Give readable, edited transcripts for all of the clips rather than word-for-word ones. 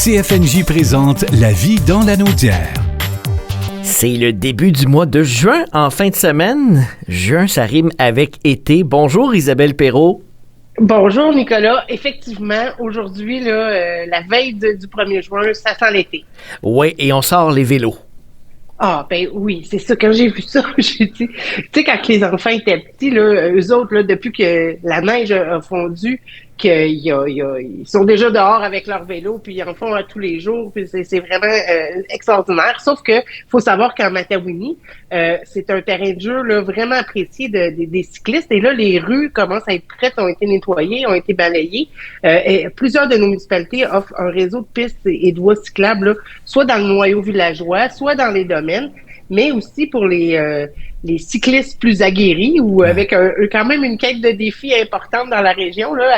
CFNJ présente La vie dans la Naudière. C'est le début du mois de juin, en fin de semaine. Juin, ça rime avec été. Bonjour Isabelle Perrault. Bonjour Nicolas. Effectivement, aujourd'hui, la veille du 1er juin, ça sent l'été. Oui, et on sort les vélos. Ah, ben oui, c'est ça. Quand j'ai vu ça, j'ai dit, tu sais, quand les enfants étaient petits, là, eux autres, là, depuis que la neige a fondu, ils sont déjà dehors avec leur vélo, puis ils en font tous les jours, puis c'est vraiment extraordinaire. Sauf que faut savoir qu'en Matawini, c'est un terrain de jeu là, vraiment apprécié des cyclistes. Et là, les rues commencent à être prêtes, ont été nettoyées, ont été balayées. Et plusieurs de nos municipalités offrent un réseau de pistes et de voies cyclables, là, soit dans le noyau villageois, soit dans les domaines, mais aussi pour les cyclistes plus aguerris ou avec quand même une quête de défis importante dans la région, là,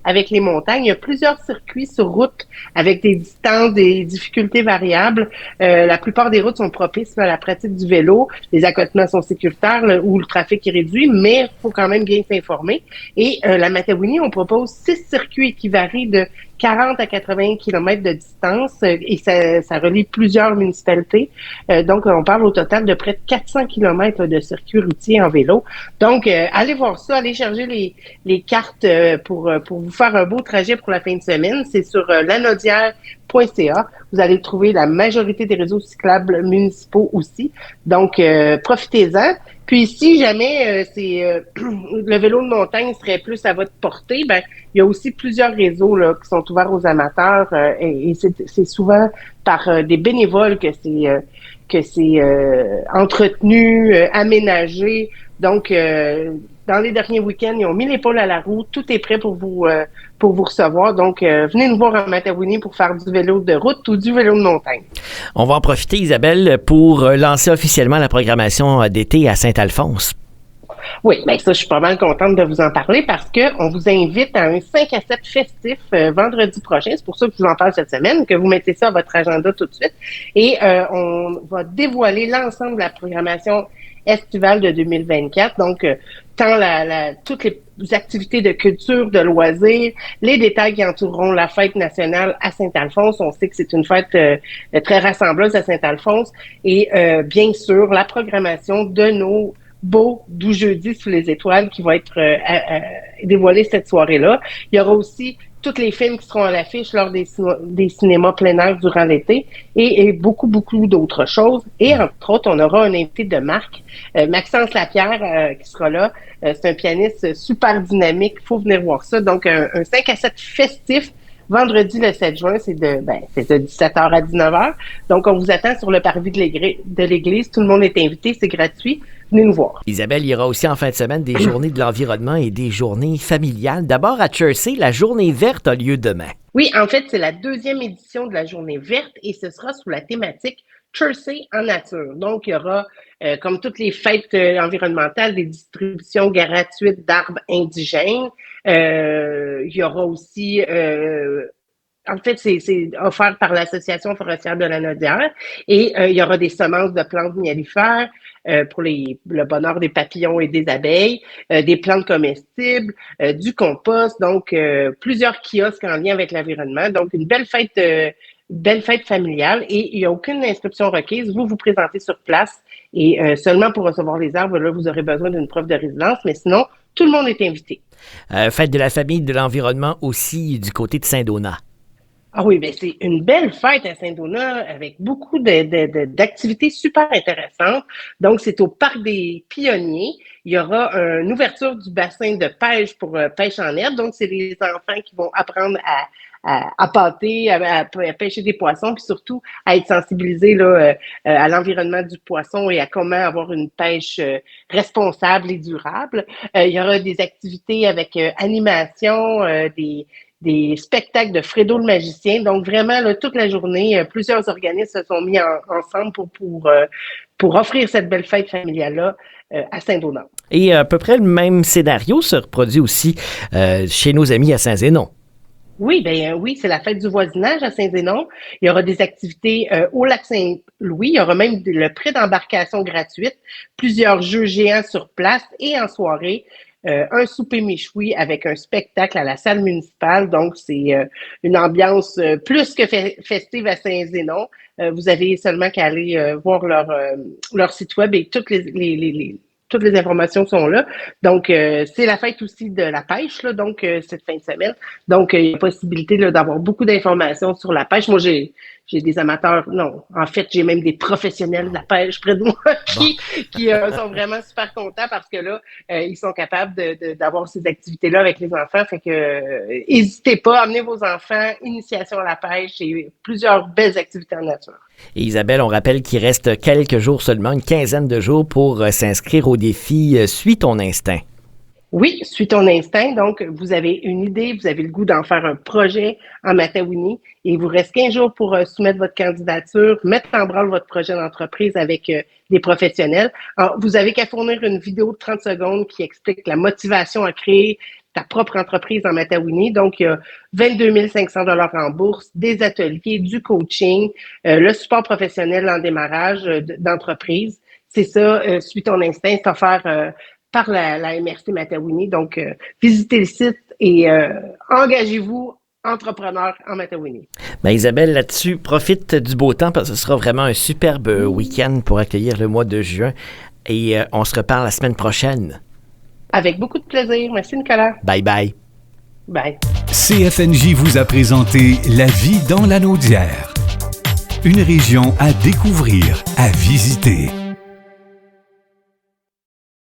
avec les montagnes. Il y a plusieurs circuits sur route avec des distances, des difficultés variables. La plupart des routes sont propices à la pratique du vélo. Les accotements sont sécuritaires là, où le trafic est réduit, mais il faut quand même bien s'informer. Et la Matawini, on propose 6 circuits qui varient de 40 à 80 km de distance et ça relie plusieurs municipalités. Donc, on parle au total de près de 400 km de circuits routiers en vélo. Donc, allez voir ça, allez charger les cartes pour vous faire un beau trajet pour la fin de semaine. C'est sur lanaudière.ca. Vous allez trouver la majorité des réseaux cyclables municipaux aussi. Donc, profitez-en. Puis, si jamais le vélo de montagne serait plus à votre portée, ben il y a aussi plusieurs réseaux là, qui sont ouverts aux amateurs et c'est souvent par des bénévoles que c'est entretenu, aménagé. Donc, dans les derniers week-ends, ils ont mis l'épaule à la roue. Tout est prêt pour vous recevoir. Donc, venez nous voir en Matawini pour faire du vélo de route ou du vélo de montagne. On va en profiter, Isabelle, pour lancer officiellement la programmation d'été à Saint-Alphonse. Oui, bien ça, je suis pas mal contente de vous en parler parce que on vous invite à un 5 à 7 festif vendredi prochain. C'est pour ça que je vous en parle cette semaine, que vous mettez ça à votre agenda tout de suite. Et on va dévoiler l'ensemble de la programmation estivale de 2024. Donc, tant toutes les activités de culture, de loisirs, les détails qui entoureront la fête nationale à Saint-Alphonse. On sait que c'est une fête très rassembleuse à Saint-Alphonse. Et bien sûr, la programmation de nos beau doux jeudi sous les étoiles qui va être dévoilé cette soirée-là. Il y aura aussi tous les films qui seront à l'affiche lors des cinémas plein air durant l'été et beaucoup, beaucoup d'autres choses. Et entre autres, on aura un invité de marque, Maxence Lapierre, qui sera là. C'est un pianiste super dynamique. Il faut venir voir ça. Donc, un 5 à 7 festif. Vendredi, le 7 juin, c'est de 17h à 19h. Donc, on vous attend sur le parvis de l'église. Tout le monde est invité. C'est gratuit. Venez nous voir. Isabelle, il y aura aussi en fin de semaine des journées de l'environnement et des journées familiales. D'abord, à Chersey, la journée verte a lieu demain. Oui, en fait, c'est la 2e édition de la journée verte et ce sera sous la thématique Chersey en nature. Donc, il y aura, comme toutes les fêtes environnementales, des distributions gratuites d'arbres indigènes. Il y aura aussi... en fait, c'est offert par l'Association forestière de la Naudière et il y aura des semences de plantes mellifères pour le bonheur des papillons et des abeilles, des plantes comestibles, du compost, donc plusieurs kiosques en lien avec l'environnement. Donc, une belle fête familiale et il n'y a aucune inscription requise. Vous présentez sur place et seulement pour recevoir les arbres, là, vous aurez besoin d'une preuve de résidence, mais sinon, tout le monde est invité. Fête de la famille, de l'environnement aussi du côté de Saint-Donat. Ah oui, ben c'est une belle fête à Saint-Donat avec beaucoup d'activités super intéressantes. Donc, c'est au Parc des Pionniers. Il y aura une ouverture du bassin de pêche pour pêche en herbe. Donc, c'est les enfants qui vont apprendre à pâter, à pêcher des poissons, puis surtout à être sensibilisés là, à l'environnement du poisson et à comment avoir une pêche responsable et durable. Il y aura des activités avec animation, des spectacles de Fredo le magicien. Donc, vraiment, là, toute la journée, plusieurs organismes se sont mis ensemble pour offrir cette belle fête familiale-là à Saint-Donat. Et à peu près le même scénario se reproduit aussi chez nos amis à Saint-Zénon. Oui, oui, c'est la fête du voisinage à Saint-Zénon. Il y aura des activités au lac Saint-Louis. Il y aura même le prêt d'embarcation gratuite, plusieurs jeux géants sur place et en soirée. un souper méchoui avec un spectacle à la salle municipale. Donc, c'est une ambiance plus que festive à Saint-Zénon. Vous avez seulement qu'à aller voir leur site web et toutes les informations sont là. Donc, c'est la fête aussi de la pêche, là, donc cette fin de semaine. Donc, il y a possibilité là, d'avoir beaucoup d'informations sur la pêche. Moi, j'ai des amateurs, non, en fait, j'ai même des professionnels de la pêche près de moi qui sont vraiment super contents parce que là, ils sont capables d'avoir ces activités-là avec les enfants. Fait que, n'hésitez pas, amenez vos enfants, initiation à la pêche et plusieurs belles activités en nature. Et Isabelle, on rappelle qu'il reste quelques jours seulement, une quinzaine de jours pour s'inscrire au défi Suis ton instinct. Oui, suis ton instinct. Donc, vous avez une idée, vous avez le goût d'en faire un projet en Mataouini et il vous reste 15 jours pour soumettre votre candidature, mettre en branle votre projet d'entreprise avec des professionnels. Alors, vous avez qu'à fournir une vidéo de 30 secondes qui explique la motivation à créer ta propre entreprise en Mataouini. Donc, il y a 22 500 $ en bourse, des ateliers, du coaching, le support professionnel en démarrage d'entreprise. C'est ça, suis ton instinct, c'est offert par la MRC Mataouini. Donc, visitez le site et engagez-vous entrepreneur en Mataouini. Ben Isabelle, là-dessus, profite du beau temps parce que ce sera vraiment un superbe week-end pour accueillir le mois de juin. Et on se reparle la semaine prochaine. Avec beaucoup de plaisir. Merci, Nicolas. Bye bye. Bye. CFNJ vous a présenté La vie dans la Naudière. Une région à découvrir, à visiter.